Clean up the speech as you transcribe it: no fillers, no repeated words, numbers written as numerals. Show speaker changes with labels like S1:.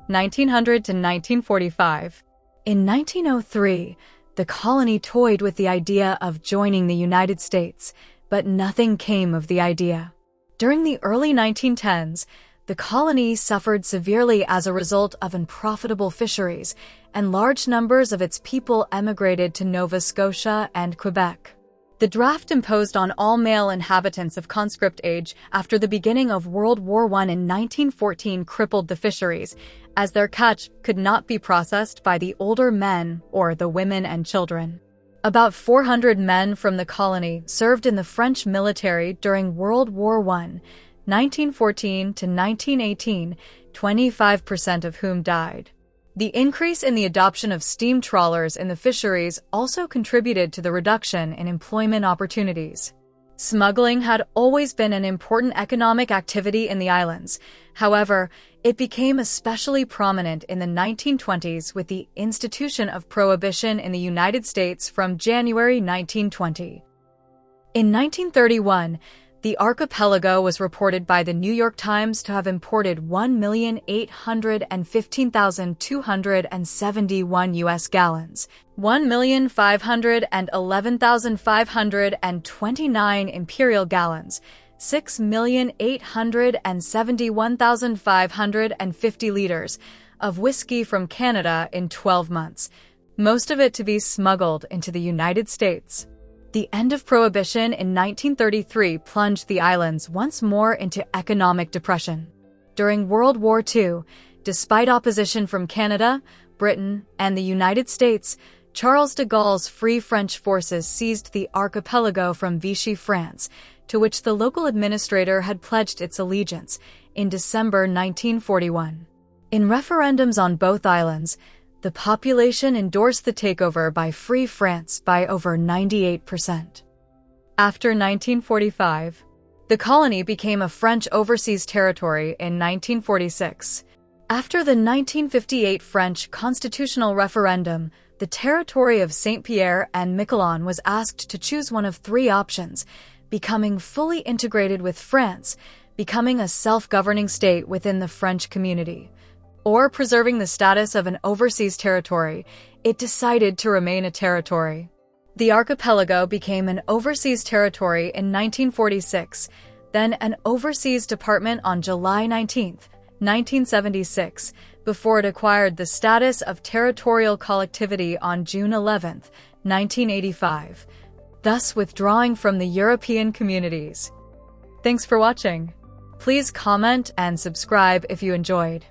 S1: 1900 to 1945. In 1903, the colony toyed with the idea of joining the United States, but nothing came of the idea. During the early 1910s, the colony suffered severely as a result of unprofitable fisheries, and large numbers of its people emigrated to Nova Scotia and Quebec. The draft imposed on all male inhabitants of conscript age after the beginning of World War I in 1914 crippled the fisheries, as their catch could not be processed by the older men or the women and children. About 400 men from the colony served in the French military during World War I, 1914 to 1918, 25% of whom died. The increase in the adoption of steam trawlers in the fisheries also contributed to the reduction in employment opportunities. Smuggling had always been an important economic activity in the islands. However, it became especially prominent in the 1920s with the institution of prohibition in the United States from January 1920. In 1931, the archipelago was reported by the New York Times to have imported 1,815,271 U.S. gallons, 1,511,529 imperial gallons, 6,871,550 liters of whiskey from Canada in 12 months, most of it to be smuggled into the United States. The end of Prohibition in 1933 plunged the islands once more into economic depression. During World War II, despite opposition from Canada, Britain, and the United States, Charles de Gaulle's Free French forces seized the archipelago from Vichy, France, to which the local administrator had pledged its allegiance, in December 1941. In referendums on both islands, the population endorsed the takeover by Free France by over 98%. After 1945, the colony became a French overseas territory in 1946. After the 1958 French constitutional referendum, the territory of Saint-Pierre and Miquelon was asked to choose one of three options: becoming fully integrated with France, becoming a self-governing state within the French community, or preserving the status of an overseas territory. It decided to remain a territory. The archipelago became an overseas territory in 1946, then an overseas department on July 19, 1976, before it acquired the status of territorial collectivity on June 11, 1985, thus withdrawing from the European communities. Thanks for watching. Please comment and subscribe if you enjoyed.